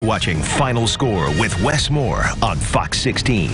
Watching Final Score with Wes Moore on Fox 16.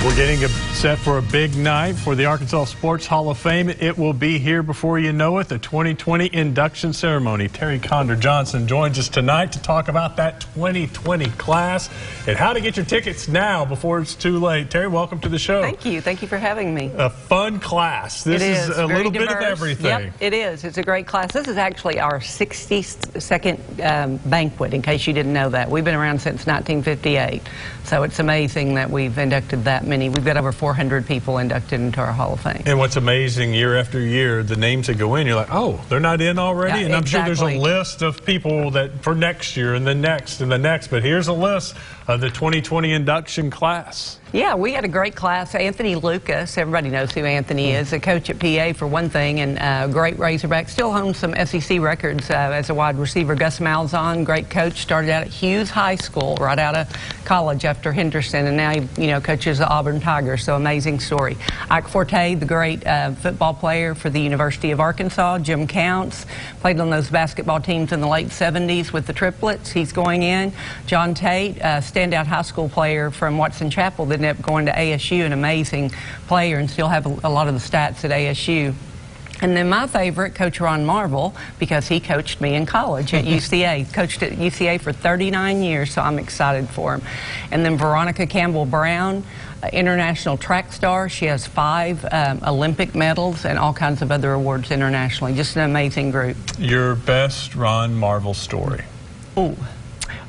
We're getting set for a big night for the Arkansas Sports Hall of Fame. It will be here before you know it, the 2020 induction ceremony. Terry Condor Johnson joins us tonight to talk about that 2020 class and how to get your tickets now before it's too late. Terry, welcome to the show. Thank you. Thank you for having me. A fun class. This is a little bit of everything. Yep, it is. It's a great class. This is actually our 62nd banquet, in case you didn't know that. We've been around since 1958, so it's amazing that we've inducted that many. We've got over 400 people inducted into our Hall of Fame. And what's amazing, year after year, the names that go in, you're like, oh, they're not in already? Yeah, and I'm exactly. sure there's a list of people that for next year and the next and the next. But here's a list of the 2020 induction class. Yeah, we had a great class. Anthony Lucas, everybody knows who Anthony is, a coach at PA for one thing, and great Razorback. Still owns some SEC records as a wide receiver. Gus Malzahn, great coach, started out at Hughes High School, right out of college after Henderson, and now he coaches the Auburn Tigers, so amazing story. Ike Forte, the great football player for the University of Arkansas. Jim Counts, played on those basketball teams in the late 70s with the triplets. He's going in. John Tate, standout high school player from Watson Chapel that ended up going to ASU, an amazing player, and still have a lot of the stats at ASU. And then my favorite, Coach Ron Marvel, because he coached me in college at UCA. Coached at UCA for 39 years, so I'm excited for him. And then Veronica Campbell-Brown, international track star. She has 5 Olympic medals and all kinds of other awards internationally. Just an amazing group. Your best Ron Marvel story? Oh,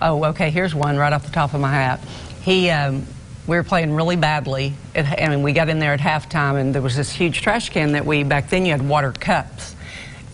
okay, here's one right off the top of my hat. We were playing really badly, and we got in there at halftime, and there was this huge trash can that back then you had water cups.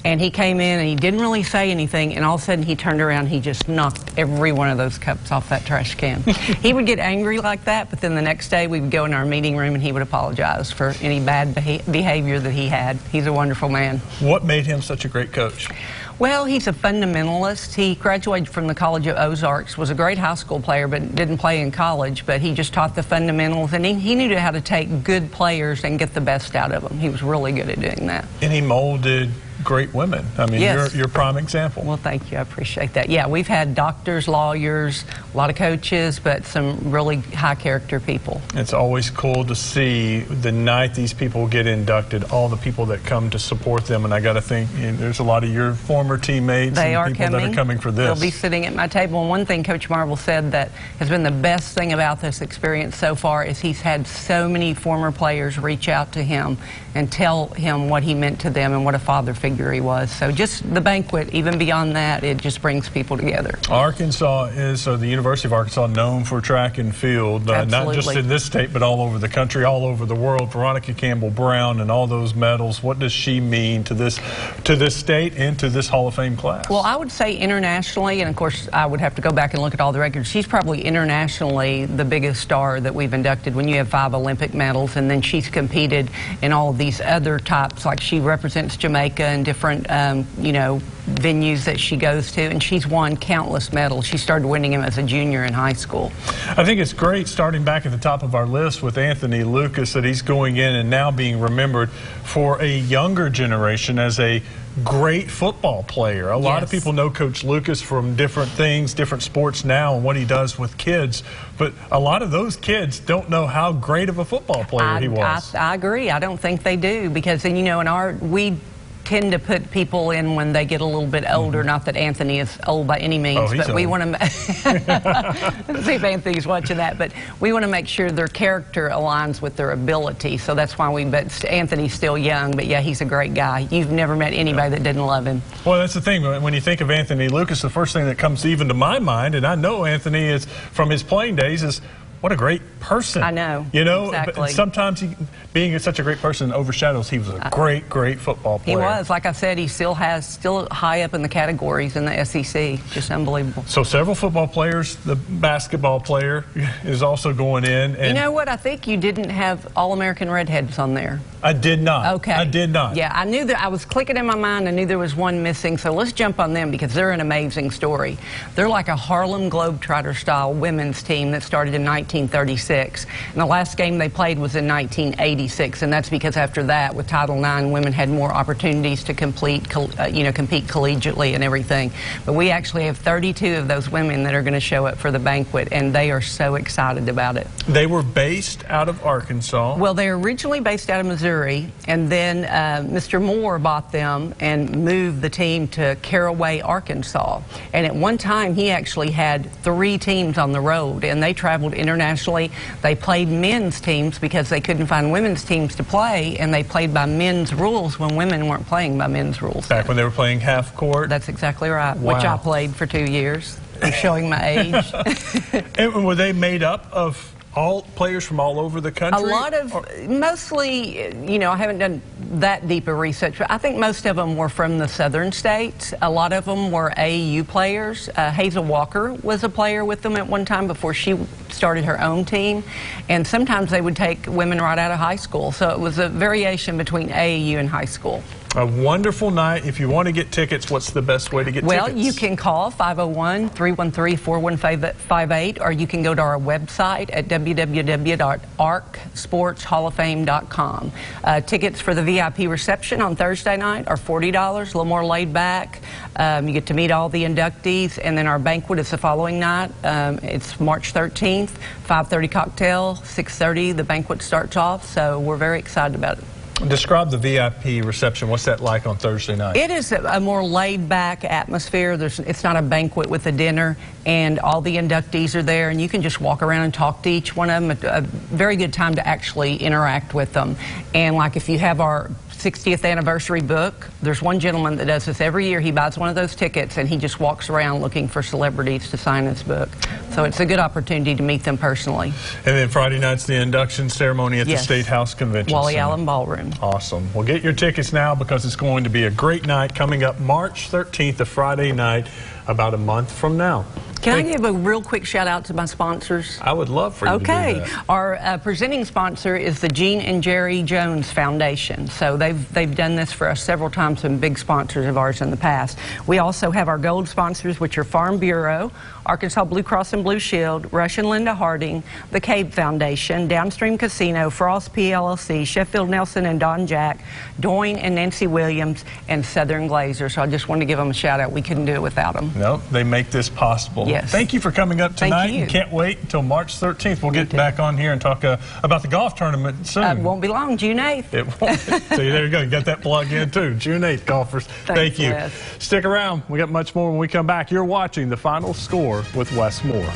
And he came in, and he didn't really say anything, and all of a sudden he turned around, he just knocked every one of those cups off that trash can. He would get angry like that, but then the next day we would go in our meeting room, and he would apologize for any bad behavior that he had. He's a wonderful man. What made him such a great coach? Well, he's a fundamentalist. He graduated from the College of Ozarks, was a great high school player, but didn't play in college, but he just taught the fundamentals, and he knew how to take good players and get the best out of them. He was really good at doing that. And he molded great women. I mean, yes. You're a prime example. Well, thank you. I appreciate that. Yeah, we've had doctors, lawyers, a lot of coaches, but some really high-character people. It's always cool to see the night these people get inducted, all the people that come to support them, and I got to think there's a lot of your former teammates that are coming for this. They'll be sitting at my table, and one thing Coach Marvel said that has been the best thing about this experience so far is he's had so many former players reach out to him and tell him what he meant to them and what a father figure he was. So just the banquet, even beyond that, it just brings people together. Arkansas is, the University of Arkansas, known for track and field, not just in this state, but all over the country, all over the world. Veronica Campbell-Brown and all those medals, what does she mean to this state and to this Hall of Fame class? Well, I would say internationally, and of course I would have to go back and look at all the records, she's probably internationally the biggest star that we've inducted when you have 5 Olympic medals, and then she's competed in all of these other types, like she represents Jamaica and different, venues that she goes to, and she's won countless medals. She started winning them as a junior in high school. I think it's great, starting back at the top of our list with Anthony Lucas, that he's going in and now being remembered for a younger generation as a great football player. A lot of people know Coach Lucas from different things, different sports now, and what he does with kids, but a lot of those kids don't know how great of a football player he was. I agree. I don't think they do, because we tend to put people in when they get a little bit older. Not that Anthony is old by any means, but we want to see if Anthony's watching that. But we want to make sure their character aligns with their ability. So that's why but Anthony's still young, but yeah, he's a great guy. You've never met anybody that didn't love him. Well, that's the thing. When you think of Anthony Lucas, the first thing that comes even to my mind, and I know Anthony is from his playing days, is what a great person. I know. Exactly. But sometimes being such a great person overshadows. He was a great football player. He was. Like I said, he still high up in the categories in the SEC. Just unbelievable. So several football players. The basketball player is also going in. And you know what? I think you didn't have All-American redheads on there. I did not. Okay. I did not. Yeah, I knew that. I was clicking in my mind. I knew there was one missing. So let's jump on them because they're an amazing story. They're like a Harlem Globetrotter-style women's team that started in 1936. And the last game they played was in 1986. And that's because after that, with Title IX, women had more opportunities to compete collegiately and everything. But we actually have 32 of those women that are going to show up for the banquet, and they are so excited about it. They were based out of Arkansas. Well, they're originally based out of Missouri, and then Mr. Moore bought them and moved the team to Caraway, Arkansas. And at one time, he actually had 3 teams on the road, and they traveled internationally. They played men's teams because they couldn't find women's teams to play, and they played by men's rules when women weren't playing by men's rules. Back when they were playing half court? That's exactly right, wow. Which I played for 2 years. I'm showing my age. And were they made up of all players from all over the country? A lot of, mostly, you know, I haven't done that deep of research, but I think most of them were from the southern states. A lot of them were AAU players. Hazel Walker was a player with them at one time before she started her own team. And sometimes they would take women right out of high school. So it was a variation between AAU and high school. A wonderful night. If you want to get tickets, what's the best way to get tickets? Well, you can call 501-313-4158, or you can go to our website at www.arcsportshalloffame.com. Tickets for the VIP reception on Thursday night are $40, a little more laid back. You get to meet all the inductees, and then our banquet is the following night. It's March 13th, 5:30 cocktail, 6:30 the banquet starts off, so we're very excited about it. Describe the VIP reception. What's that like on Thursday night? It is a more laid-back atmosphere. It's not a banquet with a dinner, and all the inductees are there, and you can just walk around and talk to each one of them. A very good time to actually interact with them. And like if you have our 60th anniversary book, there's one gentleman that does this every year. He buys one of those tickets and he just walks around looking for celebrities to sign his book. So it's a good opportunity to meet them personally. And then Friday night's the induction ceremony at the State House Convention Wally Center. Allen Ballroom. Awesome. Well, get your tickets now because it's going to be a great night coming up March 13th, a Friday night, about a month from now. Can I give a real quick shout out to my sponsors? I would love for you to do that. Our presenting sponsor is the Jean and Jerry Jones Foundation. So they've done this for us several times, some big sponsors of ours in the past. We also have our gold sponsors, which are Farm Bureau, Arkansas Blue Cross and Blue Shield, Rush and Linda Harding, the Cave Foundation, Downstream Casino, Frost PLLC, Sheffield Nelson and Don Jack, Doyne and Nancy Williams, and Southern Glazer. So I just wanted to give them a shout out. We couldn't do it without them. No, they make this possible. Yes. Thank you for coming up tonight. Thank you. Can't wait until March 13th. We'll get back on here and talk about the golf tournament soon. Won't be long, June 8th. It won't. So there you go. You got that plug in too. June 8th, golfers. Thank you. Wes. Stick around. We got much more when we come back. You're watching The Final Score with Wes Moore.